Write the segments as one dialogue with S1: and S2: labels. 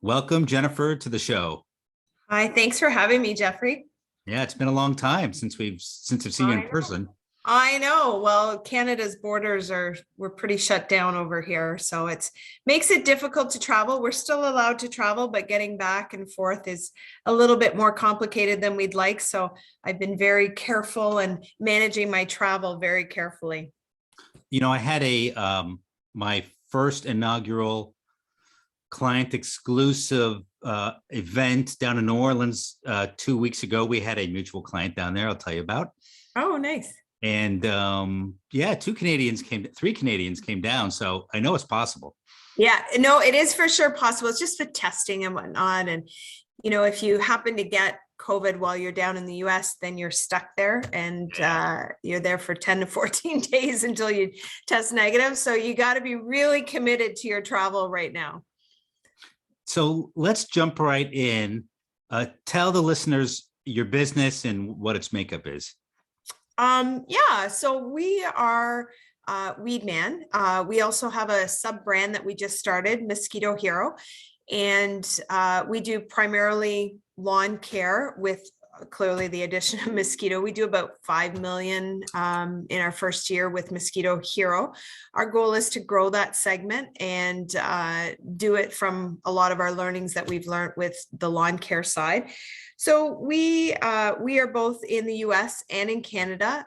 S1: Welcome, Jennifer, to the show.
S2: Hi, thanks for having me, Jeffrey.
S1: Yeah, it's been a long time since I've seen you
S2: I
S1: in
S2: know.
S1: person.
S2: I know. Well, Canada's borders we're pretty shut down over here, so it's makes it difficult to travel. We're still allowed to travel, but getting back and forth is a little bit more complicated than we'd like. So I've been very careful and managing my travel very carefully.
S1: I had a my first inaugural client exclusive event down in New Orleans 2 weeks ago. We had a mutual client down there. I'll tell you about.
S2: Oh, nice.
S1: And yeah, three Canadians came down. So I know it's possible.
S2: Yeah, no, it is for sure possible. It's just the testing and whatnot. And, if you happen to get COVID while you're down in the US, then you're stuck there and you're there for 10 to 14 days until you test negative. So you got to be really committed to your travel right now.
S1: So let's jump right in. Tell the listeners your business and what its makeup is.
S2: Yeah, so we are Weedman. We also have a sub brand that we just started, Mosquito Hero. And we do primarily lawn care with clearly the addition of mosquito. We do about 5 million in our first year with Mosquito Hero. Our goal is to grow that segment and do it from a lot of our learnings that we've learned with the lawn care side. So we are both in the US and in Canada.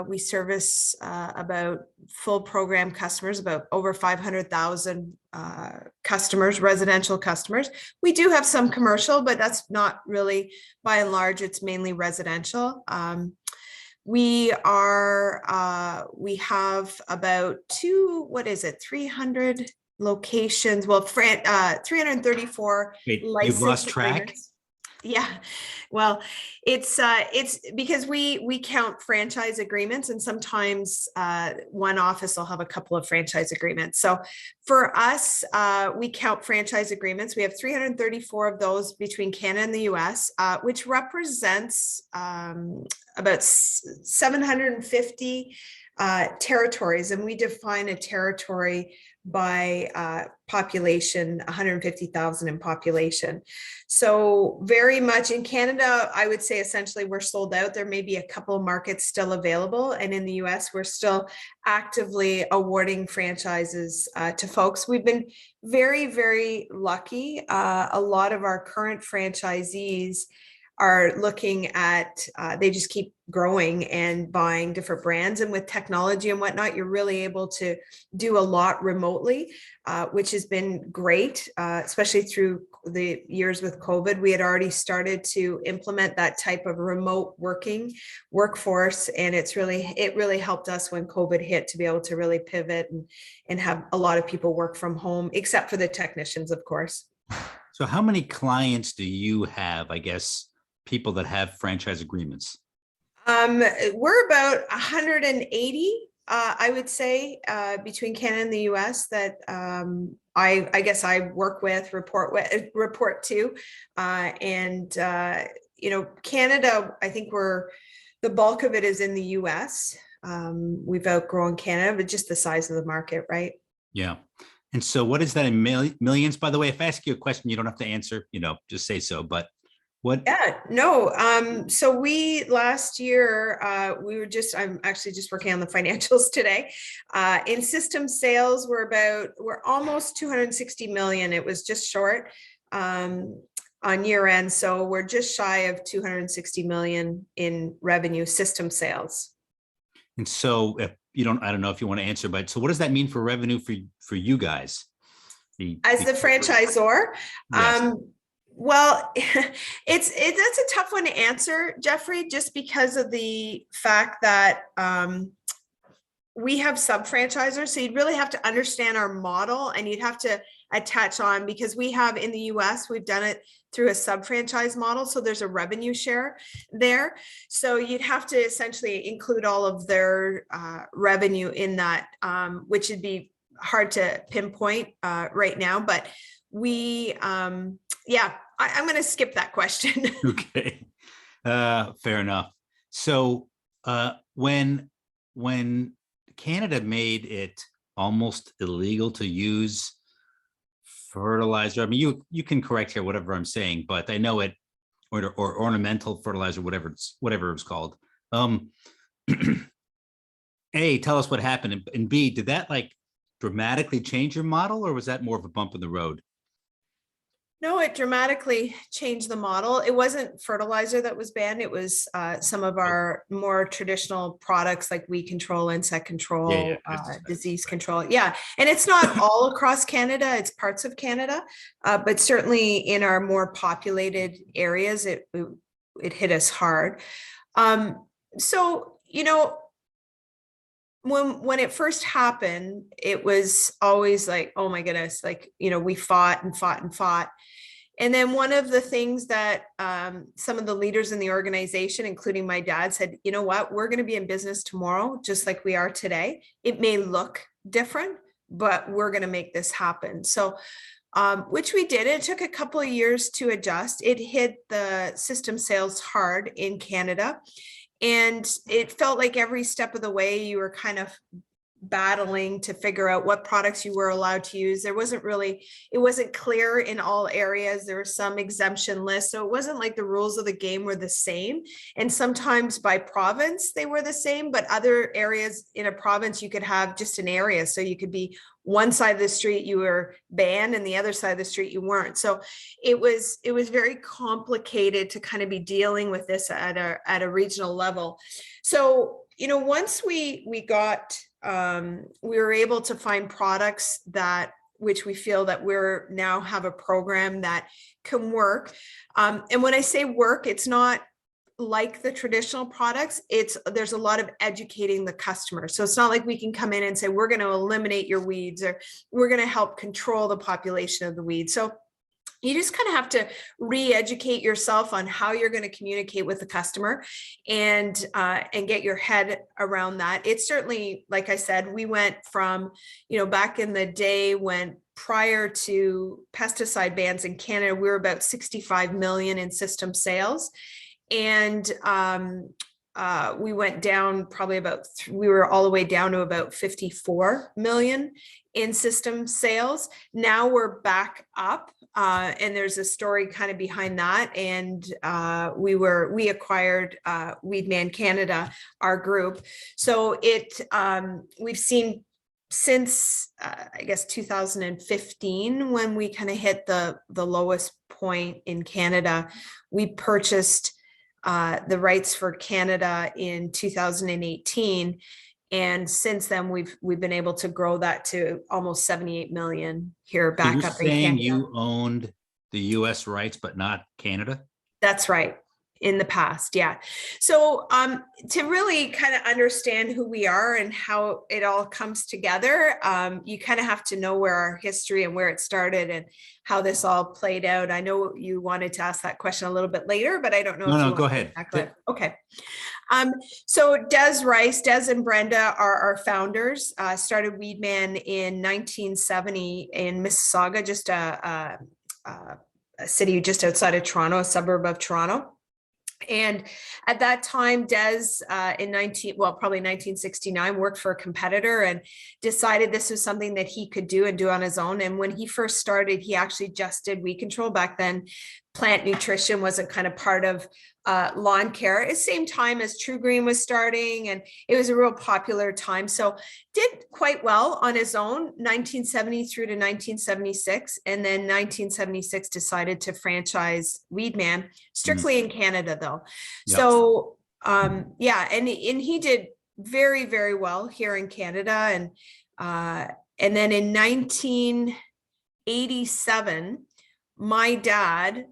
S2: We service about full program customers, about over 500,000 customers, residential customers. We do have some commercial, but that's not really, by and large, it's mainly residential. We have about 300 locations. Well, 334
S1: Wait, you've lost
S2: licensed
S1: track?
S2: agreements. Yeah, well, it's because we count franchise agreements, and sometimes one office will have a couple of franchise agreements. So for us, we count franchise agreements. We have 334 of those between Canada and the US, which represents about 750 territories, and we define a territory by population, 150,000 in population. So very much in Canada, I would say essentially we're sold out. There may be a couple of markets still available. And in the US, we're still actively awarding franchises to folks. We've been very, very lucky. A lot of our current franchisees are looking at, they just keep growing and buying different brands. And with technology and whatnot, you're really able to do a lot remotely, which has been great, especially through the years with COVID. We had already started to implement that type of remote working workforce. And it really helped us when COVID hit to be able to really pivot and have a lot of people work from home, except for the technicians, of course.
S1: So how many clients do you have, I guess, people that have franchise agreements?
S2: We're about 180, I would say, between Canada and the US that I guess I work with, report to. Canada, I think the bulk of it is in the US. We've outgrown Canada, but just the size of the market, right?
S1: Yeah. And so what is that in millions? By the way, if I ask you a question, you don't have to answer, just say so. But what?
S2: Yeah, no. So we last year, I'm actually just working on the financials today. In system sales, we're almost 260 million. It was just short on year end. So we're just shy of 260 million in revenue system sales.
S1: And so if I don't know if you want to answer, but so what does that mean for revenue for you guys?
S2: As the franchisor?
S1: Yes.
S2: Well, that's a tough one to answer, Jeffrey, just because of the fact that we have sub-franchisors. So you'd really have to understand our model, and you'd have to attach on, because we have in the US, we've done it through a sub-franchise model. So there's a revenue share there. So you'd have to essentially include all of their revenue in that, which would be hard to pinpoint right now. But I'm going to skip that question.
S1: Okay. Fair enough. So when Canada made it almost illegal to use fertilizer. I mean, you can correct here whatever I'm saying, but I know it, or ornamental fertilizer, whatever it's called. A, tell us what happened, and B, did that like dramatically change your model, or was that more of a bump in the road?
S2: No, it dramatically changed the model. It wasn't fertilizer that was banned. It was some of our more traditional products like weed control, insect control, disease control. Yeah. And it's not all across Canada, it's parts of Canada, but certainly in our more populated areas, it hit us hard. So, you know, when it first happened, it was always like, oh my goodness, like, you know, we fought and fought and fought. And then one of the things that some of the leaders in the organization, including my dad, said, you know what, we're going to be in business tomorrow, just like we are today. It may look different, but we're going to make this happen. So, which we did. It took a couple of years to adjust. It hit the system sales hard in Canada. And it felt like every step of the way you were kind of battling to figure out what products you were allowed to use. It wasn't clear in all areas. There were some exemption lists. So it wasn't like the rules of the game were the same. And sometimes by province, they were the same, but other areas in a province, you could have just an area. So you could be one side of the street you were banned and the other side of the street you weren't. So it was very complicated to kind of be dealing with this at a regional level. So, you know, once we were able to find products which we feel that we're now have a program that can work. And when I say work, it's not like the traditional products, there's a lot of educating the customer. So it's not like we can come in and say, we're going to eliminate your weeds, or we're going to help control the population of the weeds. So you just kind of have to re-educate yourself on how you're going to communicate with the customer and get your head around that. It's certainly, like I said, we went from, you know, back in the day when prior to pesticide bans in Canada, we were about 65 million in system sales. And we went down we were all the way down to about 54 million in system sales. Now we're back up, and there's a story kind of behind that. And we acquired Weedman Canada, our group. So we've seen since I guess 2015, when we kind of hit the lowest point in Canada, we purchased the rights for Canada in 2018. And since then, we've been able to grow that to almost 78 million here back up in Canada.
S1: Saying you owned the US rights, but not Canada?
S2: That's right. In the past, yeah. So to really kind of understand who we are and how it all comes together, you kind of have to know where our history and where it started and how this all played out. I know you wanted to ask that question a little bit later, but I don't know.
S1: No, go ahead.
S2: Okay. So Des and Brenda are our founders, started Weedman in 1970 in Mississauga, just a city just outside of Toronto, a suburb of Toronto. And at that time, Des probably 1969, worked for a competitor and decided this was something that he could do and do on his own. And when he first started, he actually just did weed control. Back then, plant nutrition wasn't kind of part of lawn care. At the same time as True Green was starting, and it was a real popular time. So did quite well on his own, 1970 through to 1976. And then 1976 decided to franchise Weedman, strictly in Canada though. Yep. So and he did very, very well here in Canada. And then in 1987, my dad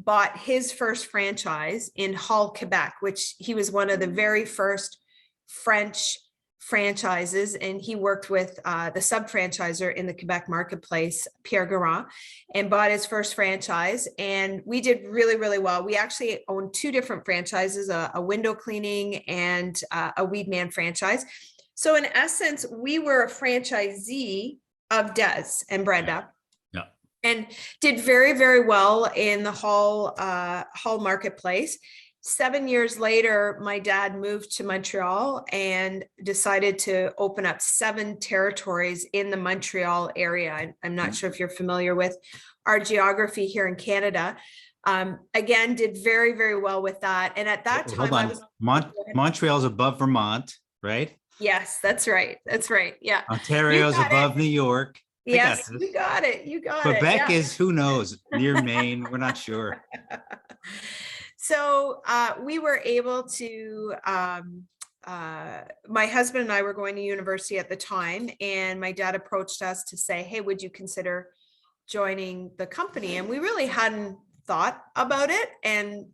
S2: bought his first franchise in Hull, Quebec, which he was one of the very first French franchises. And he worked with the sub-franchisor in the Quebec marketplace, Pierre Garand, and bought his first franchise. And we did really, really well. We actually owned two different franchises, a window cleaning and a Weedman franchise. So in essence, we were a franchisee of Des and Brenda. And did very, very well in the Hull marketplace. 7 years later, my dad moved to Montreal and decided to open up 7 territories in the Montreal area. I'm not sure if you're familiar with our geography here in Canada. Again, did very, very well with that. And at that time,
S1: Hold on. Montreal's above Vermont, right?
S2: Yes, that's right. That's right. Yeah.
S1: Ontario's above New York.
S2: Yes, you got it. You got it.
S1: Quebec is, who knows, near Maine. We're not sure.
S2: So we were able to, my husband and I were going to university at the time, and my dad approached us to say, hey, would you consider joining the company? And we really hadn't thought about it. And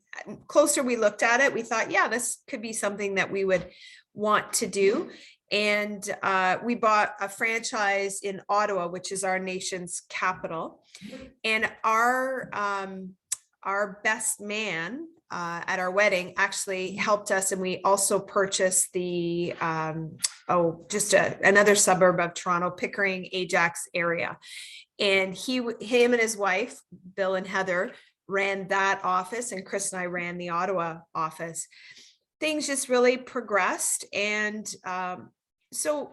S2: closer we looked at it, we thought, yeah, this could be something that we would want to do. And we bought a franchise in Ottawa, which is our nation's capital. And our best man at our wedding actually helped us, and we also purchased the another suburb of Toronto, Pickering, Ajax area. And him and his wife, Bill and Heather, ran that office, and Chris and I ran the Ottawa office. Things just really progressed, and so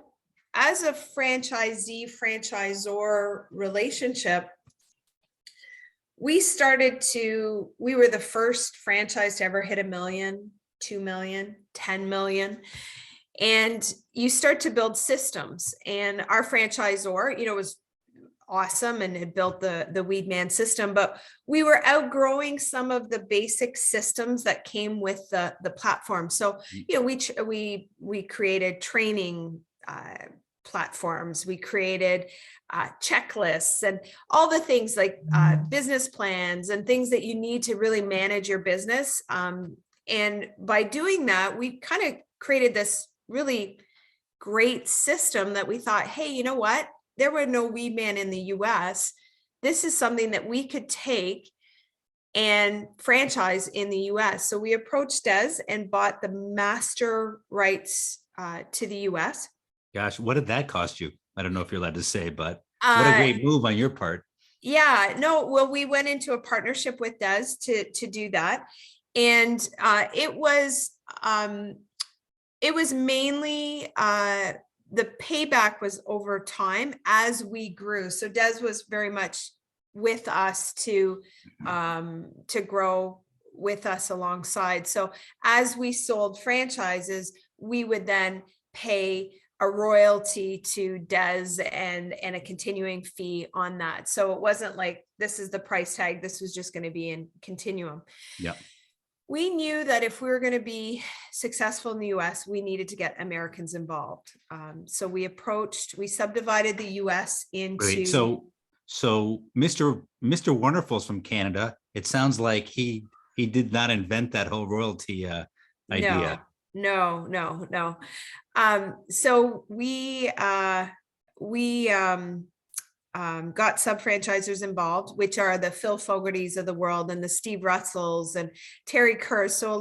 S2: as a franchisee-franchisor relationship, we were the first franchise to ever hit 1 million, 2 million, 10 million. And you start to build systems. And our franchisor, was awesome and had built the Weedman system, but we were outgrowing some of the basic systems that came with the platform. So, we created training platforms, we created checklists and all the things like business plans and things that you need to really manage your business. And by doing that, we kind of created this really great system that we thought, hey, you know what? There were no Weedman in the US. This is something that we could take and franchise in the US. So we approached Des and bought the master rights to the US.
S1: Gosh, what did that cost you? I don't know if you're allowed to say, but what a great move on your part.
S2: Yeah, no, well, we went into a partnership with Des to do that. And it was mainly the payback was over time as we grew. So Des was very much with us to grow with us alongside. So as we sold franchises, we would then pay a royalty to Des and a continuing fee on that. So it wasn't like, this is the price tag, this was just going to be in continuum.
S1: Yeah.
S2: We knew that if we were going to be successful in the US, we needed to get Americans involved. So we subdivided the US into.
S1: Great. So Mr. Wonderful's from Canada. It sounds like he did not invent that whole royalty idea.
S2: No. So we got sub-franchisors involved, which are the Phil Fogartys of the world and the Steve Russells and Terry Kerr. So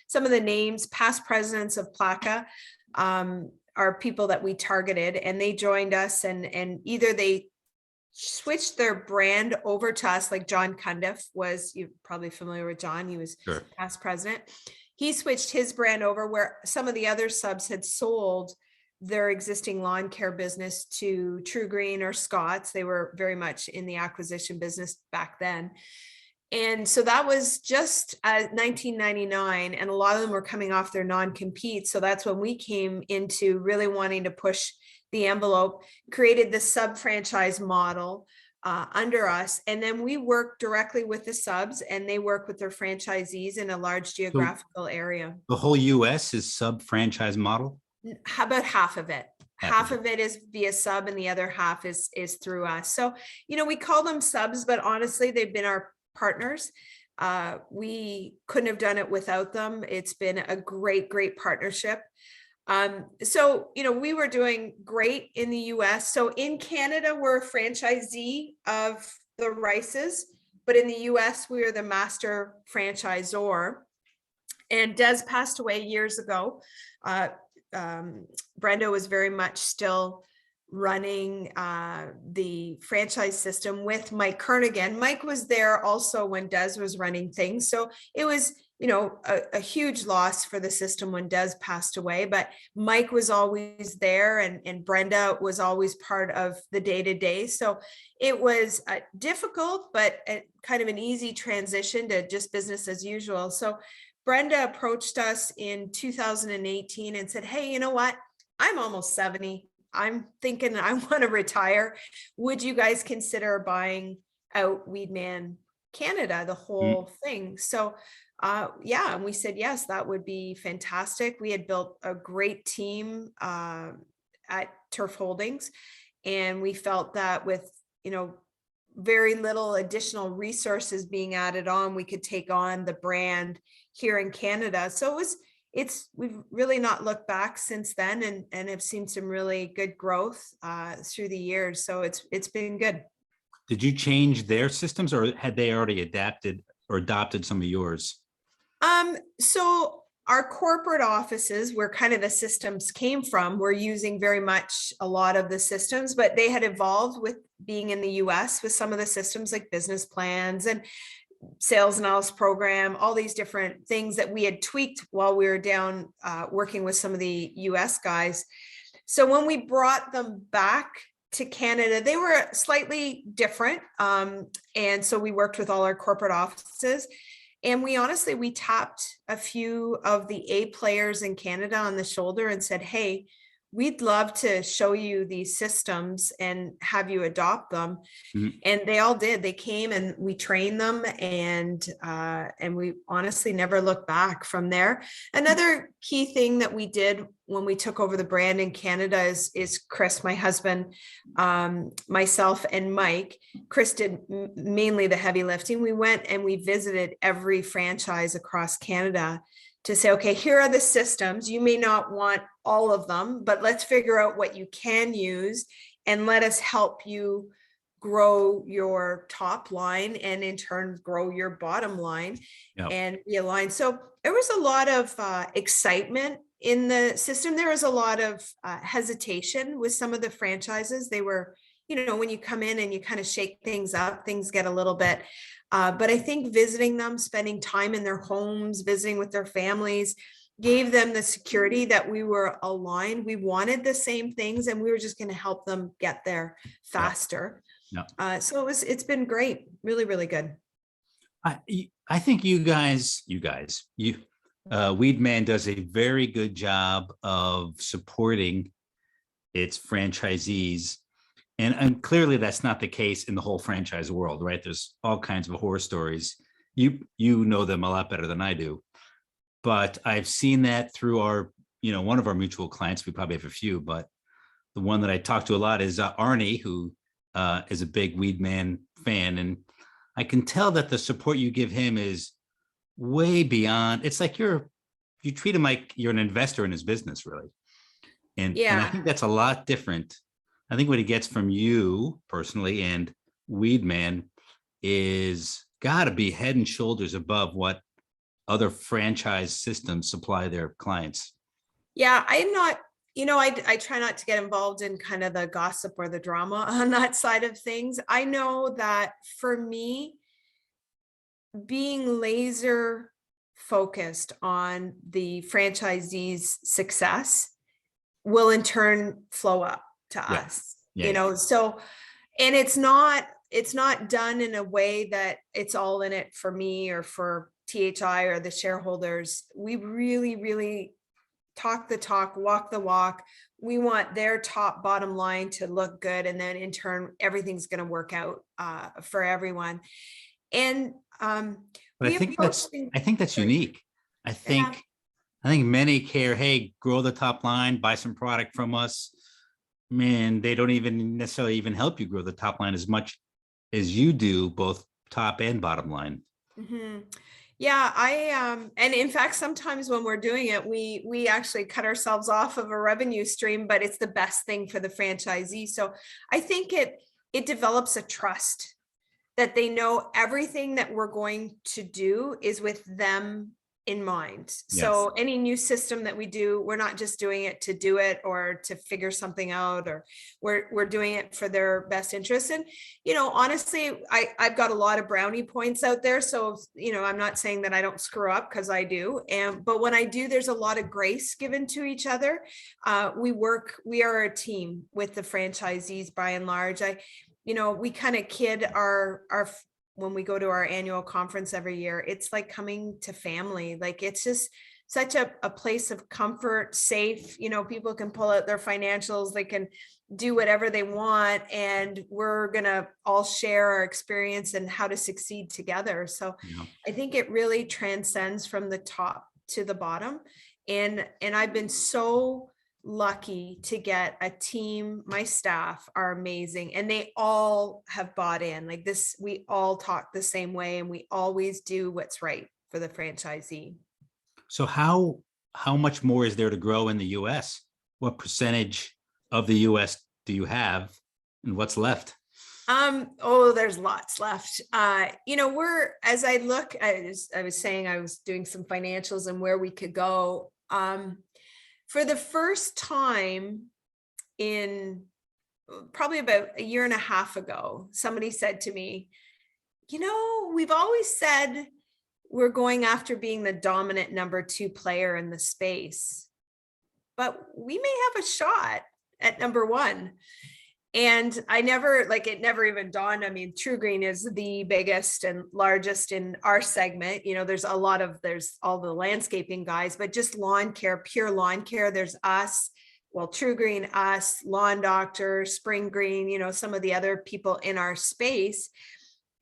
S2: some of the names, past presidents of PLACA, are people that we targeted, and they joined us, and either they switched their brand over to us, like John Cundiff you're probably familiar with John, he was
S1: Sure.
S2: Past president. He switched his brand over, where some of the other subs had sold their existing lawn care business to True Green or Scott's. They were very much in the acquisition business back then. And so that was just 1999, and a lot of them were coming off their non-compete. So that's when we came into really wanting to push the envelope, created the sub-franchise model under us. And then we work directly with the subs, and they work with their franchisees in a large geographical area.
S1: The whole US is sub-franchise model?
S2: How about half of it? Half of it is via sub, and the other half is through us. So, we call them subs, but honestly, they've been our partners. We couldn't have done it without them. It's been a great partnership. So, we were doing great in the US. So in Canada, we're a franchisee of the Rices, but in the US, we are the master franchisor. And Des passed away years ago. Brenda was very much still running the franchise system with Mike Kernigan. Mike was there also when Des was running things. So it was a huge loss for the system when Des passed away, but Mike was always there, and Brenda was always part of the day-to-day. So it was difficult, but kind of an easy transition to just business as usual. So Brenda approached us in 2018 and said, hey, you know what? I'm almost 70. I'm thinking I want to retire. Would you guys consider buying out Weedman Canada, the whole thing? So yeah, and we said, yes, that would be fantastic. We had built a great team at Turf Holdings, and we felt that with, very little additional resources being added on, we could take on the brand here in Canada. So we've really not looked back since then, and have seen some really good growth through the years. So it's been good.
S1: Did you change their systems, or had they already adapted or adopted some of yours?
S2: So our corporate offices, where kind of the systems came from, were using very much a lot of the systems, but they had evolved with being in the US with some of the systems like business plans and sales analysis program, all these different things that we had tweaked while we were down working with some of the US guys. So when we brought them back to Canada, they were slightly different. And so we worked with all our corporate offices. And we tapped a few of the A players in Canada on the shoulder and said, hey, we'd love to show you these systems and have you adopt them. And they all did. They came and we trained them, and we honestly never looked back from there. Another key thing that we did when we took over the brand in Canada is Chris, my husband, myself, and Mike. Chris did mainly the heavy lifting. We went and we visited every franchise across Canada to say, okay, here are the systems. You may not want all of them, but let's figure out what you can use, and let us help you grow your top line, and in turn grow your bottom line. Yep. And realign. So there was a lot of excitement in the system. There was a lot of hesitation with some of the franchises. They were, when you come in and you kind of shake things up, things get a little bit, but I think visiting them, spending time in their homes, visiting with their families, gave them the security that we were aligned. We wanted the same things, and we were just going to help them get there faster. Yeah. So it's been great. Really, really good.
S1: I think Weedman does a very good job of supporting its franchisees. And clearly that's not the case in the whole franchise world, right? There's all kinds of horror stories. You know them a lot better than I do. But I've seen that through our, one of our mutual clients. We probably have a few, but the one that I talk to a lot is Arnie, who is a big Weedman fan. And I can tell that the support you give him is way beyond. It's like you treat him like you're an investor in his business, really. And I think that's a lot different. I think what he gets from you personally and Weedman is got to be head and shoulders above what other franchise systems supply their clients.
S2: Yeah, I'm not, I try not to get involved in kind of the gossip or the drama on that side of things. I know that for me, being laser focused on the franchisee's success will in turn flow up to us, so, and it's not done in a way that it's all in it for me or for THI or the shareholders. We really, really talk the talk, walk the walk. We want their top bottom line to look good, and then in turn, everything's going to work out for everyone. And
S1: but I think that's unique. I think many care, hey, grow the top line, buy some product from us. Man, they don't even necessarily even help you grow the top line as much as you do, both top and bottom line.
S2: Mm-hmm. Yeah, and in fact, sometimes when we're doing it, we actually cut ourselves off of a revenue stream, but it's the best thing for the franchisee. So I think it develops a trust that they know everything that we're going to do is with them in mind.
S1: Yes.
S2: So any new system that we do, we're not just doing it to do it or to figure something out, or we're doing it for their best interest. And, you know, honestly, I've got a lot of brownie points out there. So, you know, I'm not saying that I don't screw up, because I do. But when I do, there's a lot of grace given to each other. We are a team with the franchisees by and large. You know, we kind of kid our when we go to our annual conference every year, it's like coming to family. Like, it's just such a place of comfort, safe, you know, people can pull out their financials, they can do whatever they want, and we're going to all share our experience and how to succeed together. So
S1: Yeah.
S2: I think it really transcends from the top to the bottom. And I've been so lucky to get a team. My staff are amazing, and they all have bought in. Like this, we all talk the same way, and we always do what's right for the franchisee.
S1: So how much more is there to grow in the US? What percentage of the US do you have, and what's left?
S2: There's lots left. You know, as I look, I was saying I was doing some financials and where we could go. For the first time in probably about a year and a half ago, somebody said to me, you know, we've always said we're going after being the dominant number 2 player in the space, but we may have a shot at number 1. And it never even dawned. I mean, True Green is the biggest and largest in our segment. You know, there's all the landscaping guys, but just lawn care, pure lawn care. There's us, well, True Green, us, Lawn Doctor, Spring Green, you know, some of the other people in our space.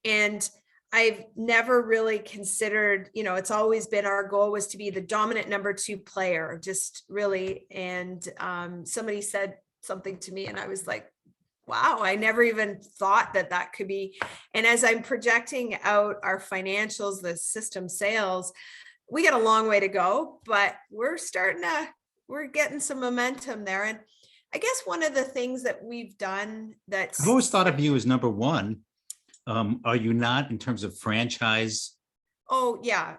S2: And I've never really considered, you know, it's always been our goal was to be the dominant number 2 player, just really. And somebody said something to me, and I was like, wow, I never even thought that could be. And as I'm projecting out our financials, the system sales, we got a long way to go, but we're getting some momentum there. And I guess one of the things that we've done
S1: I've always thought of you as number 1. Are you not in terms of franchise?
S2: Oh, yeah.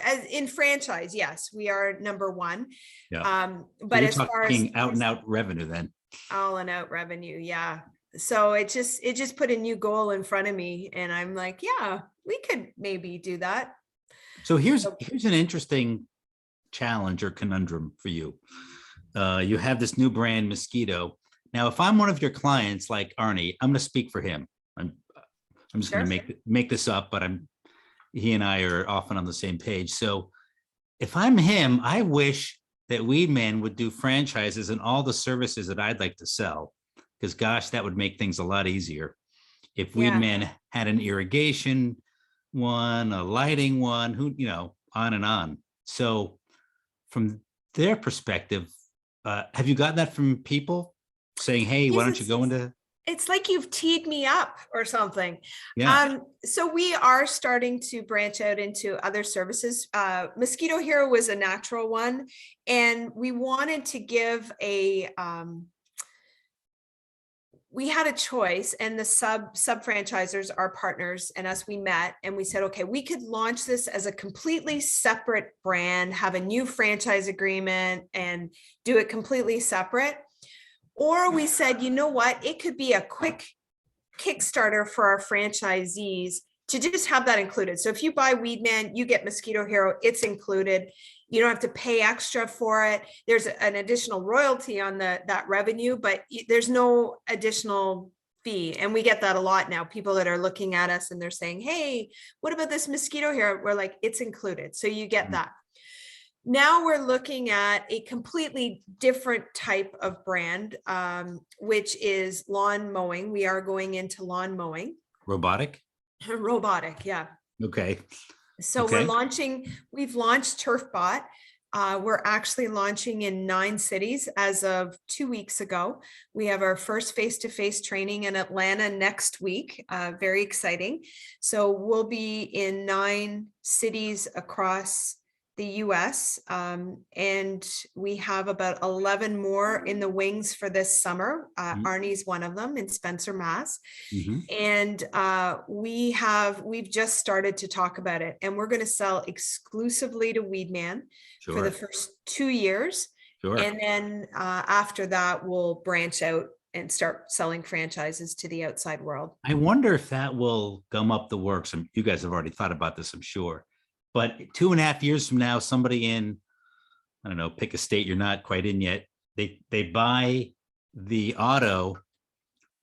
S2: As in franchise, yes, we are number 1.
S1: Yeah.
S2: But
S1: you're
S2: as far as
S1: talking out and out revenue then.
S2: all and out revenue, yeah. So it just put a new goal in front of me, and I'm like, yeah, we could maybe do that.
S1: So here's an interesting challenge or conundrum for you. You have this new brand, Mosquito. Now, if I'm one of your clients like Arnie, I'm going to speak for him. I'm just going to make this up, but he and I are often on the same page. So if I'm him, I wish that Weedman would do franchises and all the services that I'd like to sell, because gosh, that would make things a lot easier. If Weedman had an irrigation one, a lighting one, on and on. So from their perspective, have you gotten that from people saying, hey, why don't you go into?
S2: It's like you've teed me up or something.
S1: Yeah.
S2: So we are starting to branch out into other services. Mosquito Hero was a natural one, and we wanted to give we had a choice, and the sub franchisors, our partners, and us, we met and we said, okay, we could launch this as a completely separate brand, have a new franchise agreement, and do it completely separate. Or we said, you know what, it could be a quick Kickstarter for our franchisees to just have that included. So if you buy Weedman, you get Mosquito Hero, it's included. You don't have to pay extra for it. There's an additional royalty on that revenue, but there's no additional fee. And we get that a lot now. People that are looking at us and they're saying, hey, what about this Mosquito Hero? We're like, it's included. So you get that. Now we're looking at a completely different type of brand, which is lawn mowing. We are going into lawn mowing.
S1: Robotic?
S2: Robotic, yeah.
S1: Okay.
S2: So we've launched Turfbot. We're actually launching in 9 cities as of 2 weeks ago. We have our first face-to-face training in Atlanta next week. Very exciting. So we'll be in 9 cities across the US, and we have about 11 more in the wings for this summer.
S1: Mhm.
S2: Arnie's one of them in Spencer, Mass.
S1: Mhm.
S2: And we've just started to talk about it, and we're going to sell exclusively to Weedman for the
S1: Sure,
S2: first 2 years.
S1: sure.
S2: And then after that, we'll branch out and start selling franchises to the outside world.
S1: I wonder if that will gum up the works. And you guys have already thought about this, I'm sure. But 2.5 years from now, somebody in, I don't know, pick a state you're not quite in yet. They buy the auto,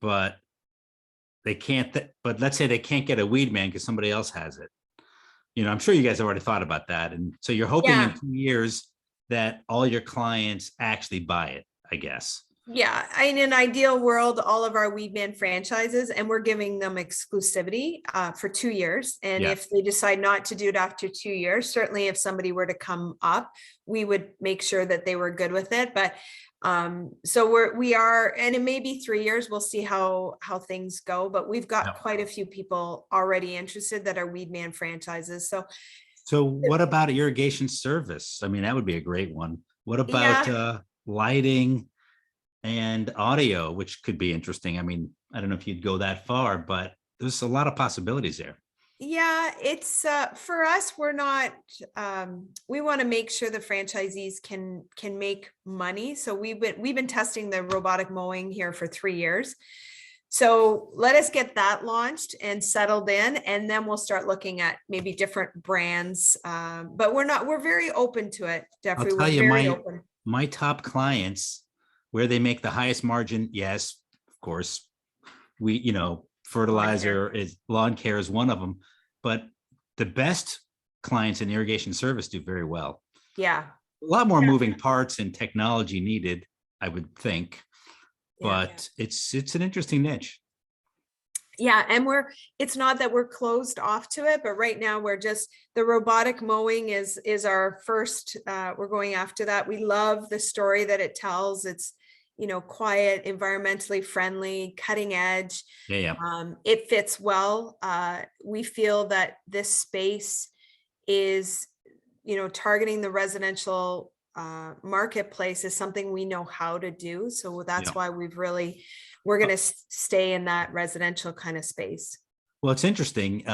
S1: but they can't. But let's say they can't get a weed man because somebody else has it. I'm sure you guys have already thought about that. And so you're hoping in
S2: Yeah.
S1: 2 years that all your clients actually buy it, I guess.
S2: Yeah, in an ideal world, all of our Weedman franchises, and we're giving them exclusivity for 2 years. And
S1: Yeah.
S2: if they decide not to do it after 2 years, certainly if somebody were to come up, we would make sure that they were good with it. But so we are, and it may be 3 years. We'll see how things go. But we've got
S1: Yeah.
S2: quite a few people already interested that are Weedman franchises.
S1: So what about irrigation service? I mean, that would be a great one. What about
S2: yeah.
S1: lighting and audio, which could be interesting? I mean, I don't know if you'd go that far, but there's a lot of possibilities there.
S2: Yeah, it's for us, we're not we want to make sure the franchisees can make money. So we've been testing the robotic mowing here for 3 years. So let us get that launched and settled in, and then we'll start looking at maybe different brands. But we're very open to it,
S1: I'll
S2: Jeffrey.
S1: tell
S2: We're
S1: you,
S2: very
S1: my
S2: open.
S1: my top clients, where they make the highest margin, yes, of course,
S2: Lawn
S1: fertilizer
S2: care.
S1: is lawn care is one of them, but the best clients in irrigation service do very well.
S2: Yeah.
S1: A lot more
S2: Yeah.
S1: moving parts and technology needed, I would think,
S2: Yeah.
S1: but it's an interesting niche.
S2: Yeah, and it's not that we're closed off to it, but right now we're just, the robotic mowing is our first, we're going after that. We love the story that it tells. It's, quiet, environmentally friendly, cutting edge.
S1: Yeah, yeah.
S2: It fits well. We feel that this space is, targeting the residential marketplace is something we know how to do. So that's
S1: Yeah.
S2: why we're going to stay in that residential kind of space.
S1: Well, it's interesting.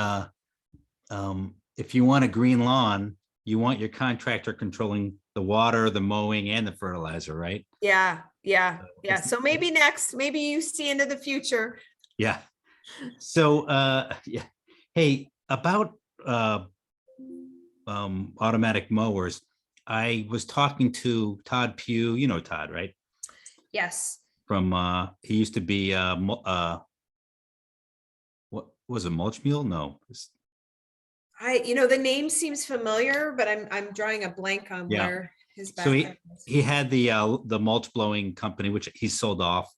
S1: If you want a green lawn, you want your contractor controlling the water, the mowing, and the fertilizer, right?
S2: Yeah. So maybe you see into the future.
S1: Yeah. So, yeah. Hey, about automatic mowers, I was talking to Todd Pugh. You know Todd, right?
S2: Yes.
S1: From he used to be what was it, mulch mule? No.
S2: The name seems familiar, but I'm drawing a blank on
S1: Yeah.
S2: where his
S1: So
S2: background is.
S1: he had the mulch blowing company, which he sold off.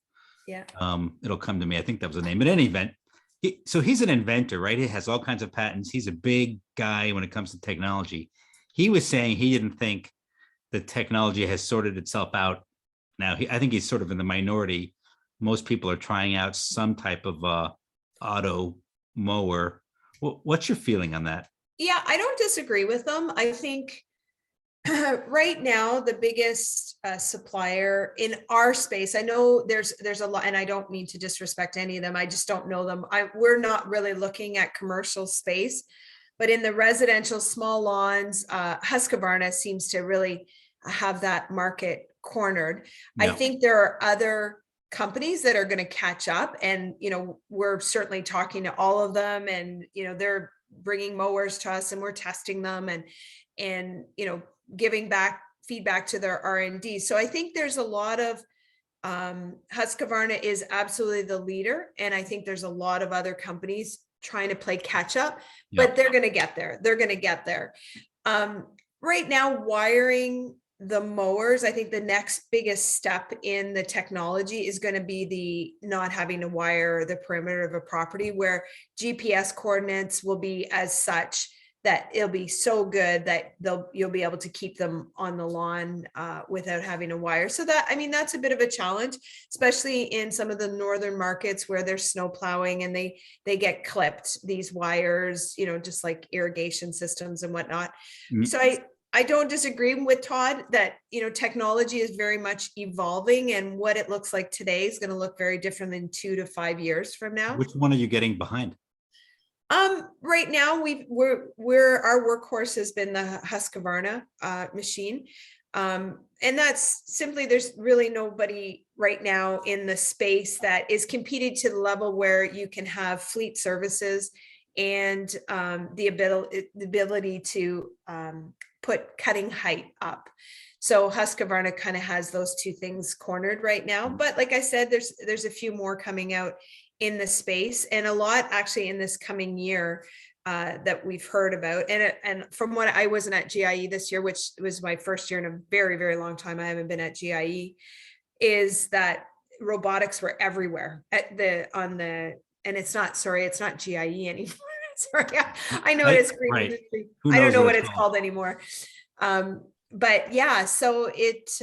S2: Yeah.
S1: It'll come to me. I think that was the name. At any event, so he's an inventor, right? He has all kinds of patents. He's a big guy when it comes to technology. He was saying he didn't think the technology has sorted itself out. Now, I think he's sort of in the minority. Most people are trying out some type of auto mower. What's your feeling on that?
S2: Yeah, I don't disagree with them. I think right now the biggest supplier in our space, I know there's a lot, and I don't mean to disrespect any of them, I just don't know them. We're not really looking at commercial space, but in the residential small lawns, Husqvarna seems to really have that market cornered. I
S1: Yeah.
S2: think there are other companies that are going to catch up, and we're certainly talking to all of them, and they're bringing mowers to us, and we're testing them, and giving back feedback to their R&D. So I think there's a lot of Husqvarna is absolutely the leader, and I think there's a lot of other companies trying to play catch up, but they're going to get there. They're going to get there. Right now, wiring the mowers, I think the next biggest step in the technology is going to be the not having to wire the perimeter of a property, where GPS coordinates will be as such that it'll be so good that you'll be able to keep them on the lawn without having to wire. So that's a bit of a challenge, especially in some of the northern markets where there's snow plowing and they get clipped, these wires, just like irrigation systems and whatnot.
S1: Mm.
S2: So I don't disagree with Todd that, technology is very much evolving, and what it looks like today is going to look very different than 2 to 5 years from now.
S1: Which one are you getting behind?
S2: Right now we're our workhorse has been the Husqvarna machine. And that's simply, there's really nobody right now in the space that is competing to the level where you can have fleet services and the ability to put cutting height up. So Husqvarna kind of has those two things cornered right now. But like I said, there's a few more coming out in the space, and a lot actually in this coming year that we've heard about. And from what I wasn't at GIE this year, which was my first year in a very, very long time, I haven't been at GIE, is that robotics were everywhere and it's not GIE anymore. Sorry, I know it is green
S1: Right.
S2: industry.
S1: Who
S2: I don't
S1: knows
S2: know
S1: what
S2: what
S1: it's
S2: it's called anymore. But yeah, so it's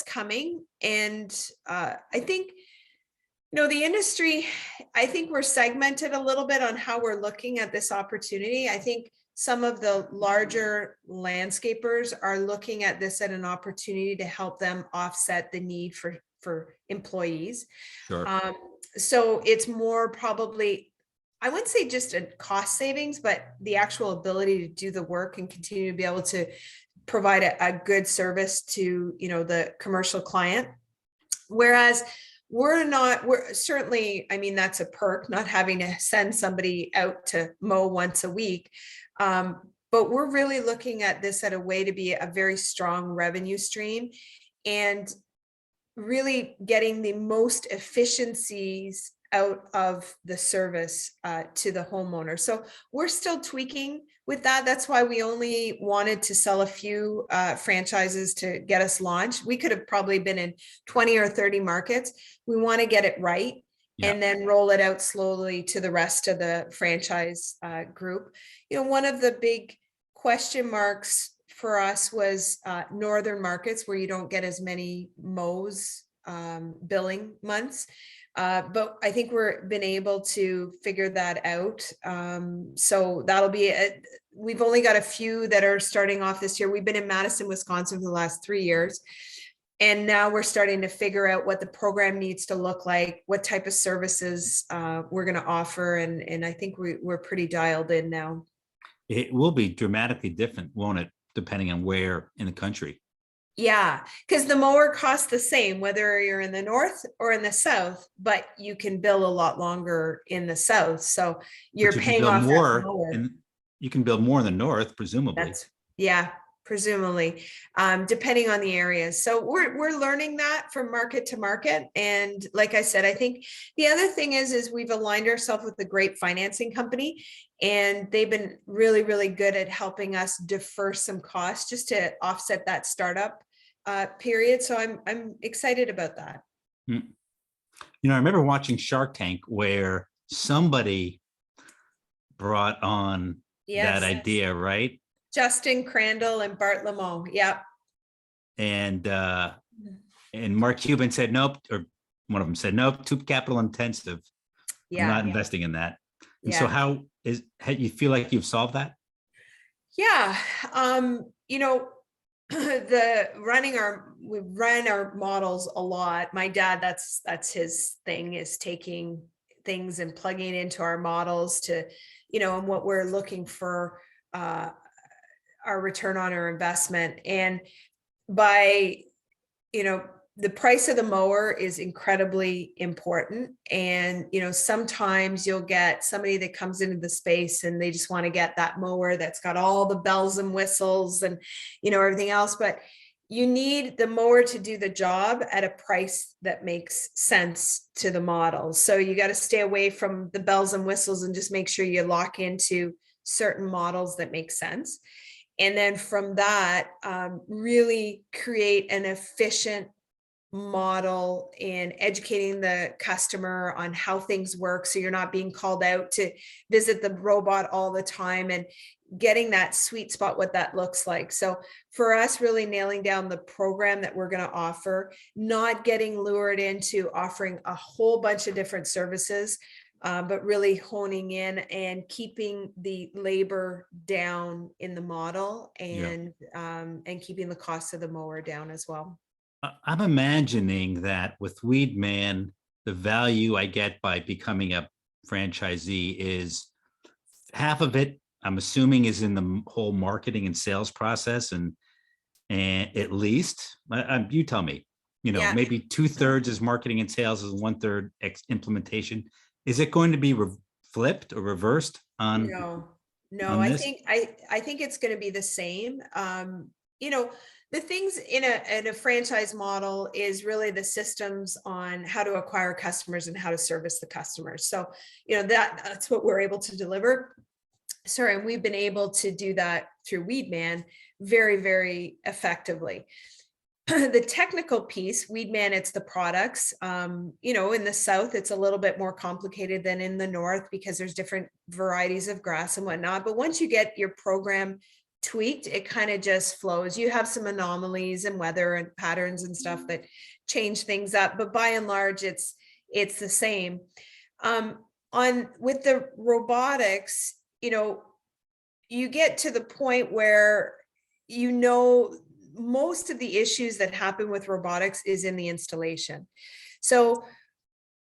S2: coming. And I think, the industry, I think we're segmented a little bit on how we're looking at this opportunity. I think some of the larger landscapers are looking at this as an opportunity to help them offset the need for employees.
S1: Sure.
S2: So it's more probably, I wouldn't say just a cost savings, but the actual ability to do the work and continue to be able to provide a good service to, the commercial client. Whereas we're certainly, I mean, that's a perk, not having to send somebody out to mow once a week. But we're really looking at this at a way to be a very strong revenue stream and really getting the most efficiencies out of the service to the homeowner. So we're still tweaking with that. That's why we only wanted to sell a few franchises to get us launched. We could have probably been in 20 or 30 markets. We want to get it right. Yeah. And then roll it out slowly to the rest of the franchise group. One of the big question marks for us was northern markets where you don't get as many mows billing months. But I think we've been able to figure that out. So that'll be it. We've only got a few that are starting off this year. We've been in Madison, Wisconsin for the last 3 years. And now we're starting to figure out what the program needs to look like, what type of services we're going to offer. And I think we're pretty dialed in now.
S1: It will be dramatically different, won't it? Depending on where in the country.
S2: Yeah, because the mower costs the same, whether you're in the north or in the south, but you can bill a lot longer in the south. So you're paying off
S1: more,
S2: that mower.
S1: and you can build more in the north, presumably.
S2: Presumably, depending on the areas. So we're learning that from market to market. And like I said, I think the other thing is we've aligned ourselves with a great financing company, and they've been really, really good at helping us defer some costs just to offset that startup period. So I'm excited about that.
S1: I remember watching Shark Tank where somebody brought on that idea, right?
S2: Justin Crandall and Bart Lemcke. Yeah. And
S1: Mark Cuban said nope, or one of them said nope, too capital intensive. Yeah, I'm not investing in that. And so how you feel like you've solved that? Yeah.
S2: We run our models a lot. My dad, that's his thing, is taking things and plugging it into our models to, and what we're looking for our return on our investment. And by, the price of the mower is incredibly important. And, sometimes you'll get somebody that comes into the space and they just want to get that mower that's got all the bells and whistles and, everything else. But you need the mower to do the job at a price that makes sense to the model. So you got to stay away from the bells and whistles and just make sure you lock into certain models that make sense. And then from that, really create an efficient model in educating the customer on how things work. So you're not being called out to visit the robot all the time, and getting that sweet spot, what that looks like. So for us, really nailing down the program that we're going to offer, not getting lured into offering a whole bunch of different services, but really honing in and keeping the labor down in the model,
S1: Yeah.
S2: and keeping the cost of the mower down as well.
S1: I'm imagining that with Weedman, the value I get by becoming a franchisee is half of it, I'm assuming, is in the whole marketing and sales process, and at least you tell me,
S2: Yeah.
S1: maybe 2/3 is marketing and sales, is 1/3 implementation. Is it going to be flipped or reversed
S2: No, no,
S1: on
S2: I
S1: this?
S2: think I think it's going to be the same. You know, the things in a franchise model is really the systems on how to acquire customers and how to service the customers. So, that's what we're able to deliver. Sorry, and we've been able to do that through Weedman very, very effectively. The technical piece, Weedman, it's the products. In the south, it's a little bit more complicated than in the north because there's different varieties of grass and whatnot. But once you get your program tweaked, it kind of just flows. You have some anomalies and weather and patterns and stuff that change things up, but by and large, it's the same. On with the robotics, you get to the point where most of the issues that happen with robotics is in the installation. So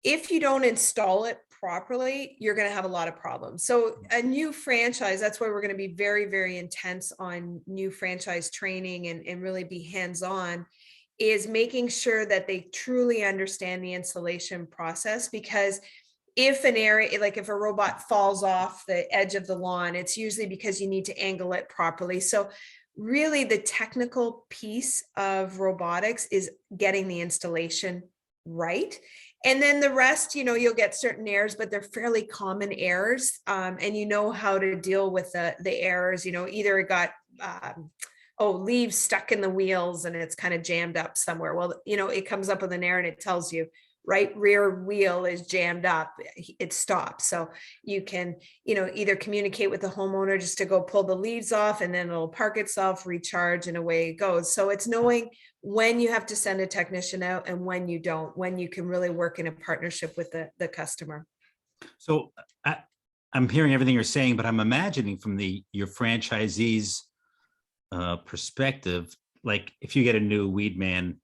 S2: if you don't install it properly, you're going to have a lot of problems. So a new franchise, that's why we're going to be very, very intense on new franchise training and really be hands-on, is making sure that they truly understand the installation process. Because if an area, like if a robot falls off the edge of the lawn, it's usually because you need to angle it properly. So really the technical piece of robotics is getting the installation right. And then the rest, you'll get certain errors, but they're fairly common errors. And you know how to deal with the errors. Either it got, leaves stuck in the wheels and it's kind of jammed up somewhere. Well, it comes up with an error and it tells you, right rear wheel is jammed up, it stops. So you can, either communicate with the homeowner just to go pull the leaves off, and then it'll park itself, recharge, and away it goes. So it's knowing when you have to send a technician out and when you don't, when you can really work in a partnership with the customer.
S1: So I'm hearing everything you're saying, but I'm imagining from your franchisees' perspective, like if you get a new Weedman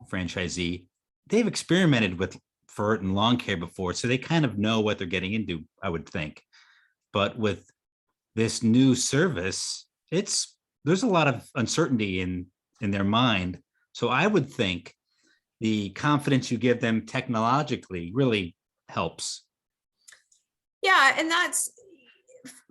S1: franchisee, they've experimented with fert and lawn care before, so they kind of know what they're getting into, I would think. But with this new service, there's a lot of uncertainty in their mind. So I would think the confidence you give them technologically really helps.
S2: Yeah, and that's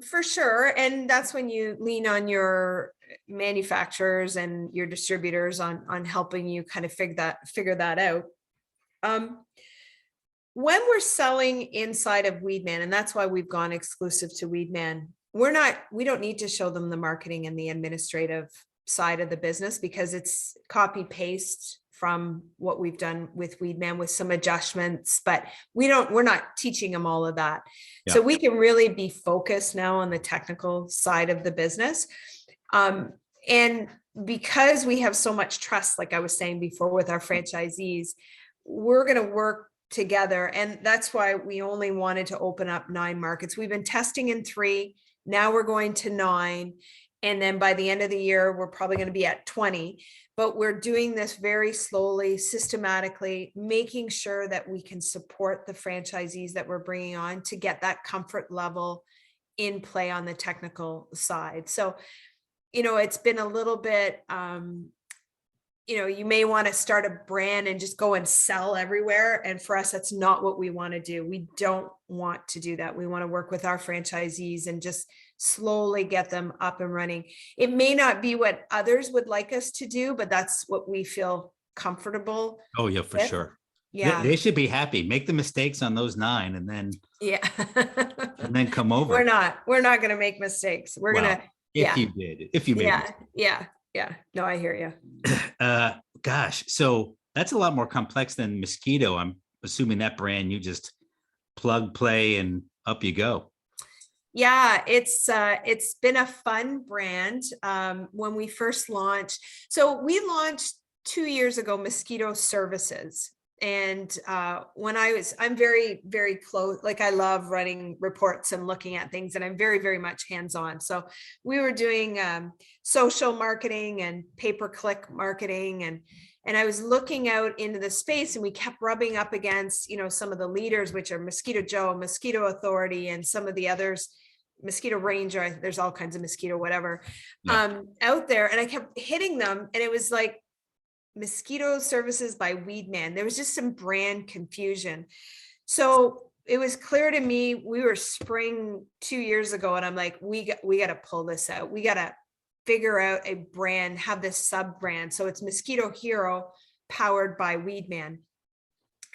S2: for sure. And that's when you lean on your manufacturers and your distributors on helping you kind of figure that out. When we're selling inside of Weedman, and that's why we've gone exclusive to Weedman, we don't need to show them the marketing and the administrative side of the business, because it's copy paste from what we've done with Weedman with some adjustments, but we're not teaching them all of that. Yeah. So we can really be focused now on the technical side of the business. And because we have so much trust, like I was saying before, with our franchisees, we're going to work together. And that's why we only wanted to open up 9 markets. We've been testing in 3. Now we're going to 9. And then by the end of the year, we're probably going to be at 20. But we're doing this very slowly, systematically, making sure that we can support the franchisees that we're bringing on to get that comfort level in play on the technical side. So, it's been a little bit, you may want to start a brand and just go and sell everywhere. And for us, that's not what we want to do. We don't want to do that. We want to work with our franchisees and just slowly get them up and running. It may not be what others would like us to do, but that's what we feel comfortable.
S1: Oh yeah, for sure.
S2: Yeah.
S1: They should be happy. Make the mistakes on those 9 and then and then come over.
S2: We're not going to make mistakes. We're going to,
S1: if you made
S2: yeah. No, I hear you.
S1: Gosh, so that's a lot more complex than Mosquito. I'm assuming that brand you just plug, play, and up you go.
S2: Yeah, it's been a fun brand. When we first launched, so we launched 2 years ago, Mosquito Services. And I'm very, very close. Like I love running reports and looking at things, and I'm very, very much hands-on. So we were doing social marketing and pay-per-click marketing, and I was looking out into the space, and we kept rubbing up against, some of the leaders, which are Mosquito Joe, Mosquito Authority, and some of the others, Mosquito Ranger. There's all kinds of mosquito, whatever, out there. And I kept hitting them, and it was like, Mosquito Services by Weedman. There was just some brand confusion. So it was clear to me, we were spring 2 years ago, and I'm like, we got to pull this out. We got to figure out a brand, have this sub brand. So it's Mosquito Hero powered by Weedman.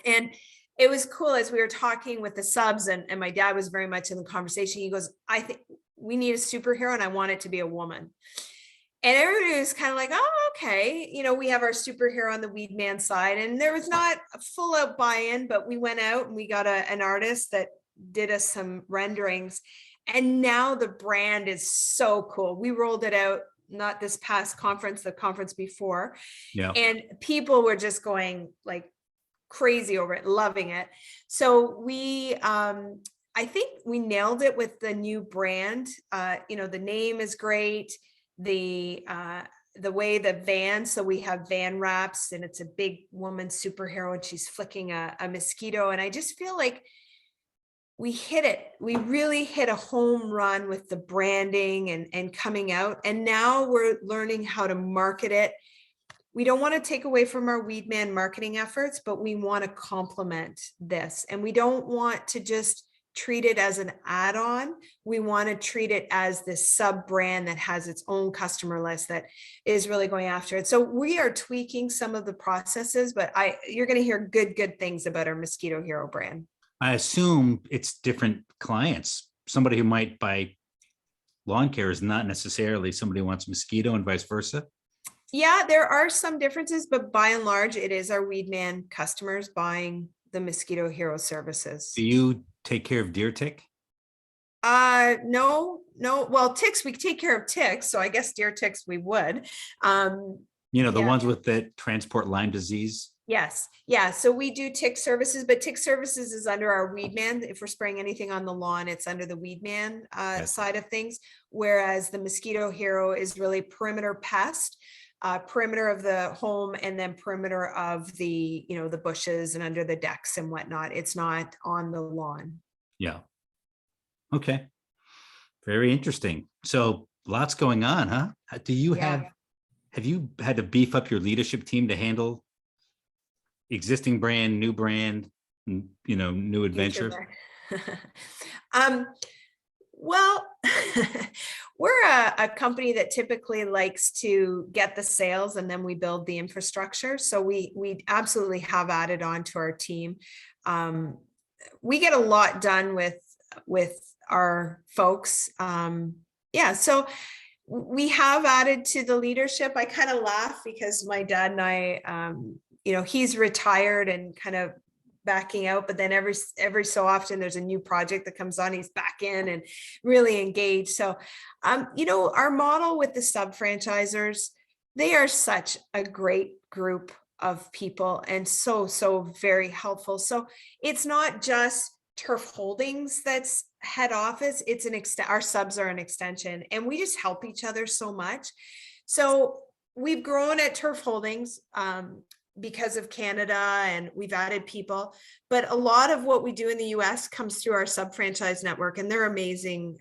S2: And it was cool as we were talking with the subs, and my dad was very much in the conversation. He goes, I think we need a superhero, and I want it to be a woman. And everybody was kind of like, oh, okay. We have our superhero on the Weedman side, and there was not a full out buy-in, but we went out and we got an artist that did us some renderings. And now the brand is so cool. We rolled it out, not this past conference, the conference before.
S1: Yeah.
S2: And people were just going like crazy over it, loving it. So I think we nailed it with the new brand. The name is great. The way the van, so we have van wraps, and it's a big woman superhero, and she's flicking a mosquito. And I just feel like we hit it. We really hit a home run with the branding and coming out. And now we're learning how to market it. We don't want to take away from our Weedman marketing efforts, but we want to complement this. And we don't want to just treat it as an add-on. We want to treat it as this sub brand that has its own customer list that is really going after it. So we are tweaking some of the processes, but you're going to hear good things about our Mosquito Hero brand.
S1: I assume it's different clients. Somebody who might buy lawn care is not necessarily somebody who wants mosquito, and vice versa.
S2: Yeah, there are some differences, but by and large, it is our Weedman customers buying the Mosquito Hero services.
S1: Do you take care of deer tick?
S2: No. Well, ticks, we take care of ticks. So I guess deer ticks we would.
S1: The ones with the transport Lyme disease?
S2: Yes. Yeah. So we do tick services, but tick services is under our Weedman. If we're spraying anything on the lawn, it's under the Weedman side of things. Whereas the Mosquito Hero is really perimeter pest, perimeter of the home, and then perimeter of the, the bushes and under the decks and whatnot. It's not on the lawn.
S1: Yeah. Okay. Very interesting. So lots going on, huh? Do you have you had to beef up your leadership team to handle existing brand, new brand, new adventure?
S2: Well, we're a company that typically likes to get the sales, and then we build the infrastructure. So we absolutely have added on to our team. We get a lot done with our folks. So we have added to the leadership. I kind of laugh because my dad and I, he's retired and kind of backing out, but then every so often there's a new project that comes on, he's back in and really engaged. So, our model with the sub franchisors, they are such a great group of people and so very helpful. So it's not just Turf Holdings that's head office, it's our subs are an extension, and we just help each other so much. So we've grown at Turf Holdings because of Canada, and we've added people, but a lot of what we do in the US comes through our sub franchise network, and they're amazing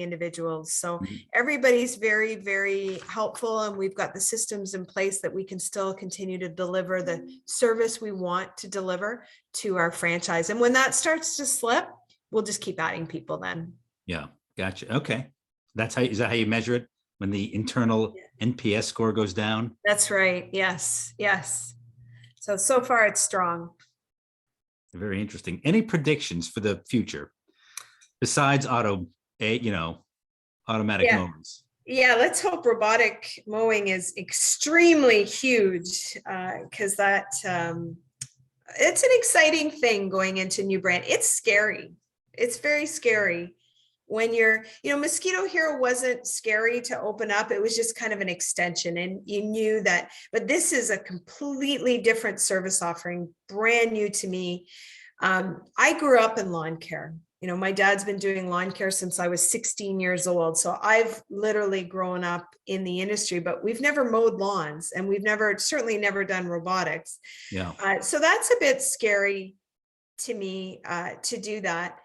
S2: individuals. So everybody's very, very helpful, and we've got the systems in place that we can still continue to deliver the service we want to deliver to our franchise. And when that starts to slip, we'll just keep adding people then.
S1: Yeah, gotcha. Okay. Is that how you measure it? When the internal NPS score goes down?
S2: That's right. Yes. So far it's strong.
S1: Very interesting. Any predictions for the future besides automatic mowings?
S2: Yeah, let's hope robotic mowing is extremely huge, because it's an exciting thing going into new brand. It's scary. It's very scary. when you're, Mosquito Hero wasn't scary to open up. It was just kind of an extension, and you knew that, but this is a completely different service offering, brand new to me. I grew up in lawn care. My dad's been doing lawn care since I was 16 years old. So I've literally grown up in the industry, but we've never mowed lawns, and we've certainly never done robotics.
S1: Yeah.
S2: So that's a bit scary to me to do that.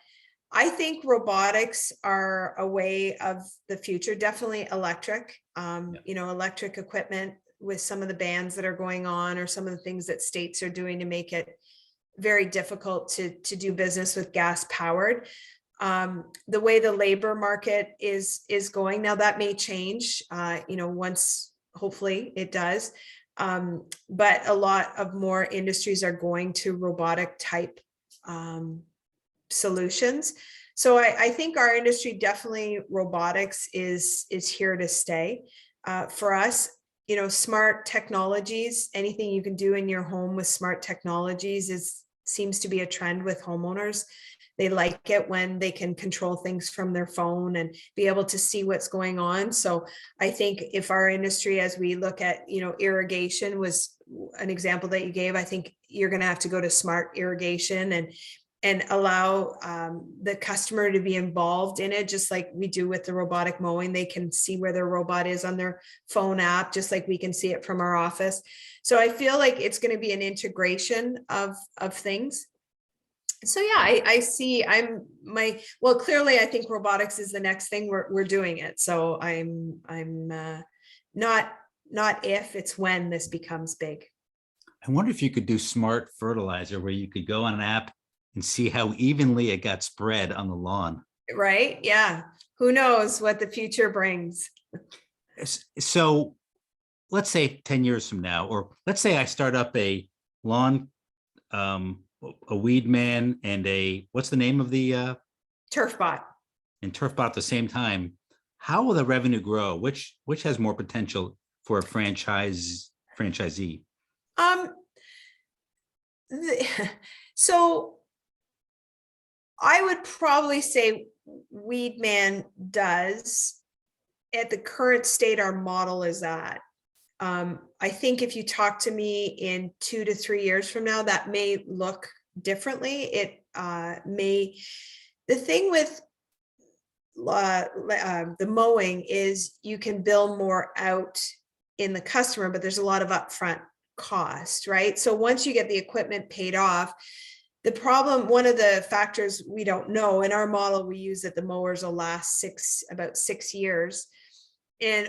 S2: I think robotics are a way of the future, definitely electric, electric equipment with some of the bans that are going on, or some of the things that states are doing to make it very difficult to do business with gas powered. The way the labor market is going now, that may change, once hopefully it does. But a lot of more industries are going to robotic type solutions. So I think our industry, definitely robotics is here to stay. For us, smart technologies, anything you can do in your home with smart technologies seems to be a trend with homeowners. They like it when they can control things from their phone and be able to see what's going on. So I think if our industry, as we look at, irrigation was an example that you gave, I think you're going to have to go to smart irrigation and allow the customer to be involved in it, just like we do with the robotic mowing. They can see where their robot is on their phone app, just like we can see it from our office. So I feel like it's going to be an integration of things. So yeah, I see. Clearly I think robotics is the next thing. We're doing it. So I'm not if, it's when this becomes big.
S1: I wonder if you could do smart fertilizer, where you could go on an app and see how evenly it got spread on the lawn.
S2: Right? Yeah. Who knows what the future brings?
S1: So let's say 10 years from now, or let's say I start up a lawn, a Weedman and what's the name of the?
S2: Turfbot.
S1: And Turfbot at the same time. How will the revenue grow? Which has more potential for a franchisee?
S2: So I would probably say Weedman does, at the current state our model is at. I think if you talk to me in 2 to 3 years from now, that may look differently. It may. The thing with the mowing is you can bill more out in the customer, but there's a lot of upfront cost, right? So once you get the equipment paid off, the problem, one of the factors we don't know in our model, we use that the mowers will last about 6 years,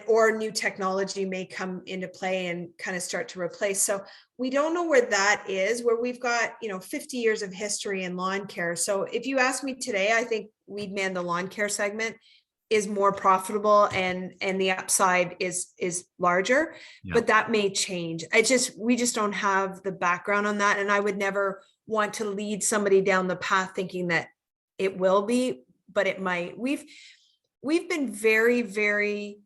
S2: or new technology may come into play and kind of start to replace. So we don't know where that is, where we've got 50 years of history in lawn care. So if you ask me today, I think Weedman, the lawn care segment, is more profitable and the upside is larger. Yeah. But that may change. We just don't have the background on that, and I would never want to lead somebody down the path thinking that it will be, but it might. We've been very, very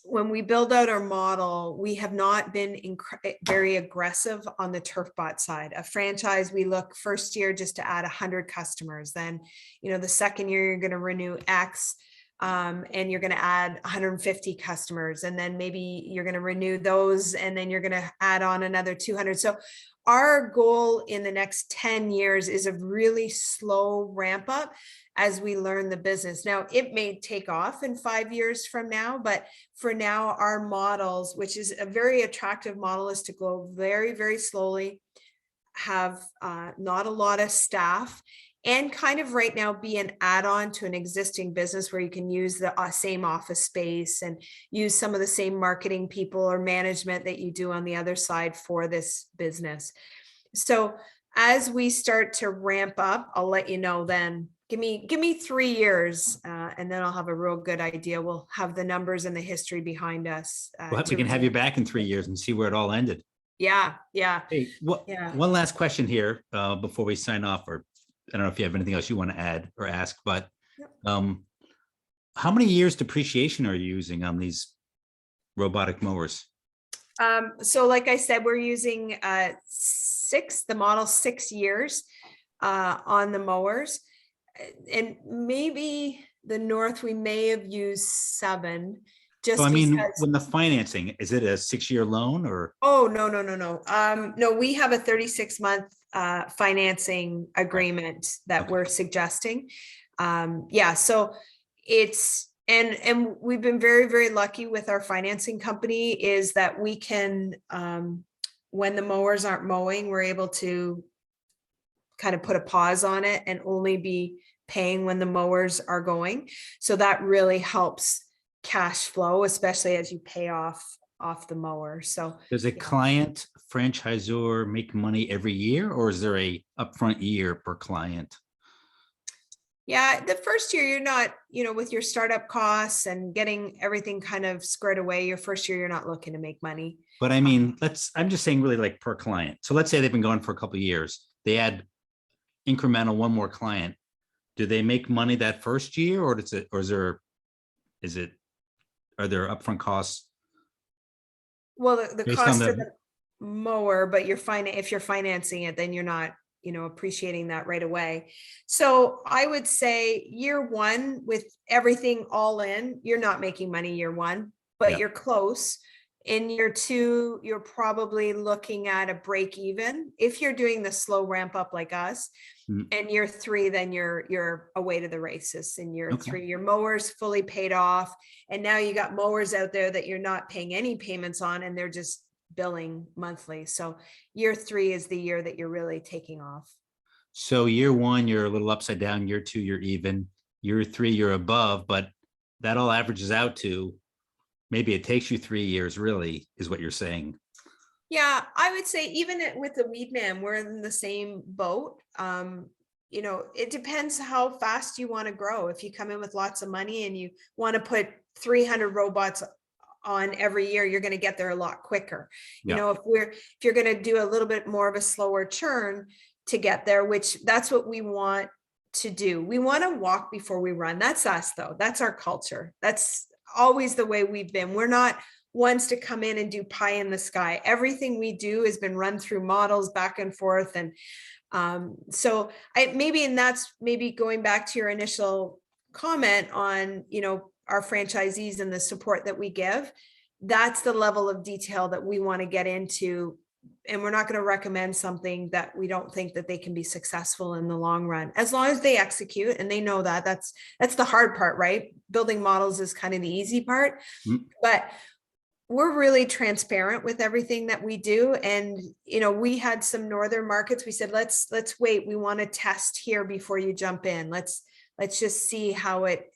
S2: when we build out our model, we have not been very aggressive on the Turfbot side. A franchise, we look first year just to add 100 customers. Then, the second year you're going to renew X, and you're going to add 150 customers. And then maybe you're going to renew those, and then you're going to add on another 200. So our goal in the next 10 years is a really slow ramp up as we learn the business. Now, it may take off in 5 years from now, but for now, our models, which is a very attractive model, is to go very, very slowly, have not a lot of staff, and kind of right now be an add-on to an existing business where you can use the same office space and use some of the same marketing people or management that you do on the other side for this business. So as we start to ramp up, I'll let you know then. Give me 3 years, and then I'll have a real good idea. We'll have the numbers and the history behind us.
S1: We can have you back in 3 years and see where it all ended.
S2: Yeah.
S1: Hey, one last question here before we sign off, or I don't know if you have anything else you want to add or ask, but how many years depreciation are you using on these robotic mowers?
S2: So like I said, we're using the model 6 years on the mowers. and maybe the north, we may have used 7,
S1: So
S2: just
S1: I mean,
S2: because.
S1: when the financing, is it a 6-year loan or?
S2: Oh, no, no, no, no. No, we have a 36-month financing agreement that
S1: Okay.
S2: we're suggesting. Yeah, so and we've been very, very lucky with our financing company is that we can, when the mowers aren't mowing, we're able to kind of put a pause on it and only be paying when the mowers are going. So that really helps cash flow, especially as you pay off the mower. So
S1: Does a
S2: yeah.
S1: client franchisor make money every year, or is there a upfront year per client?
S2: Yeah, the first year you're not, with your startup costs and getting everything kind of squared away, your first year you're not looking to make money.
S1: But I mean, I'm just saying really like per client. So let's say they've been going for a couple of years. They add incremental one more client. Do they make money that first year, or are there upfront costs
S2: Well, the
S1: based on
S2: cost of
S1: the,
S2: the mower, but if you're financing it, then you're not, appreciating that right away. So I would say year 1 with everything all in, you're not making money year 1, but
S1: yeah,
S2: you're close. In year 2, you're probably looking at a break even if you're doing the slow ramp up like us.
S1: Mm.
S2: And year 3, then you're away to the races. In year
S1: Okay.
S2: 3, your mower's fully paid off. And now you got mowers out there that you're not paying any payments on, and they're just billing monthly. So year 3 is the year that you're really taking off.
S1: So year 1, you're a little upside down. Year 2, you're even. Year 3, you're above, but that all averages out to maybe it takes you 3 years, really, is what you're saying.
S2: Yeah, I would say even with the Weedman, we're in the same boat. It depends how fast you want to grow. If you come in with lots of money and you want to put 300 robots on every year, you're going to get there a lot quicker.
S1: Yeah.
S2: If you're going to do a little bit more of a slower churn to get there, which that's what we want to do. We want to walk before we run. That's us though. That's our culture. That's always the way we've been. We're not ones to come in and do pie in the sky. Everything we do has been run through models back and forth. And so that's maybe going back to your initial comment on, our franchisees and the support that we give. That's the level of detail that we want to get into. And we're not going to recommend something that we don't think that they can be successful in the long run, as long as they execute and they know that. That's the hard part, right? Building models is kind of the easy part, but we're really transparent with everything that we do. And, we had some northern markets. We said, let's wait. We want to test here before you jump in. Let's just see how it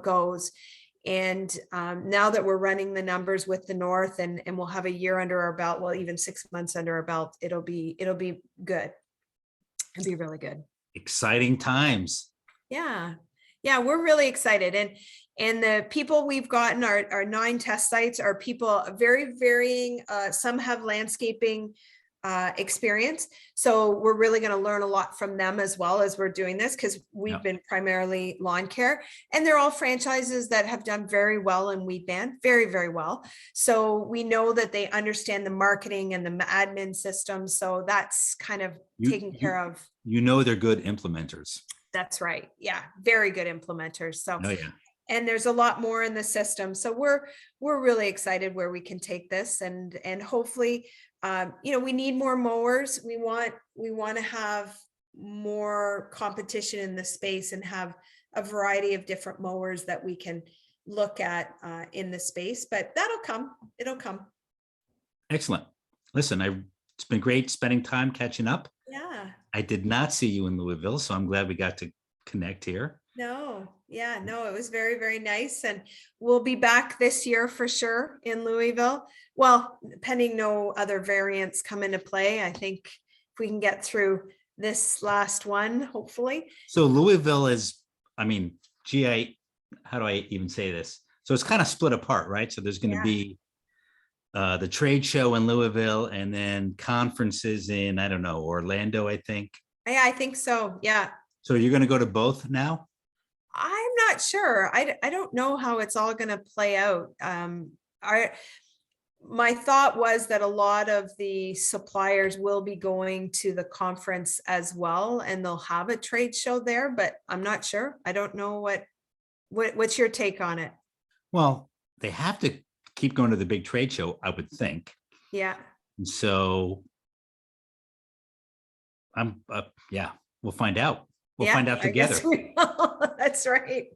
S2: goes. And now that we're running the numbers with the north and we'll have a year under our belt, well, even 6 months under our belt, it'll be good. It'll be really good.
S1: Exciting times.
S2: Yeah. Yeah, we're really excited. And the people we've gotten, our 9 test sites, are people very varying. Some have landscaping experience. So we're really going to learn a lot from them as well as we're doing this, because we've been primarily lawn care, and they're all franchises that have done very well in Weedman, very, very well. So we know that they understand the marketing and the admin system. So that's kind of taken care of.
S1: They're good implementers.
S2: That's right. Yeah. Very good implementers. So,
S1: Oh, yeah.
S2: and there's a lot more in the system. So we're really excited where we can take this, and hopefully, we need more mowers. We want to have more competition in the space and have a variety of different mowers that we can look at in the space, but that'll come. It'll come.
S1: Excellent. Listen, it's been great spending time catching up.
S2: Yeah.
S1: I did not see you in Louisville, so I'm glad we got to connect here.
S2: No, yeah, no, it was very, very nice. And we'll be back this year for sure in Louisville. Well, pending no other variants come into play. I think if we can get through this last one, hopefully.
S1: So Louisville is, how do I even say this? So it's kind of split apart, right? So there's going to be the trade show in Louisville, and then conferences in, I don't know, Orlando, I think.
S2: Yeah, I think so. Yeah.
S1: So you're going to go to both now?
S2: I'm not sure. I don't know how it's all going to play out. my thought was that a lot of the suppliers will be going to the conference as well, and they'll have a trade show there, but I'm not sure. I don't know what's your take on it?
S1: Well, they have to keep going to the big trade show, I would think.
S2: Yeah.
S1: And so yeah, we'll find out. We'll find out
S2: I guess
S1: together.
S2: we will. That's right.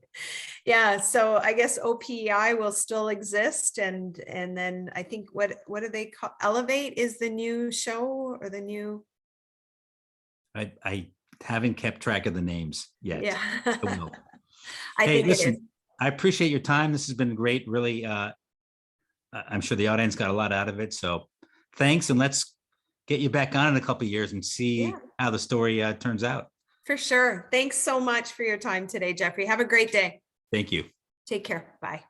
S2: Yeah, so I guess OPEI will still exist, and then I think what do they call, Elevate is the new show, or the new,
S1: I haven't kept track of the names yet.
S2: yeah.
S1: I will.
S2: I
S1: Hey,
S2: think it is.
S1: listen, I appreciate your time. This has been great. Really, I'm sure the audience got a lot out of it. So thanks. And let's get you back on in a couple of years and see
S2: Yeah.
S1: how the story turns out.
S2: For sure. Thanks so much for your time today, Jeffrey. Have a great day.
S1: Thank you.
S2: Take care. Bye.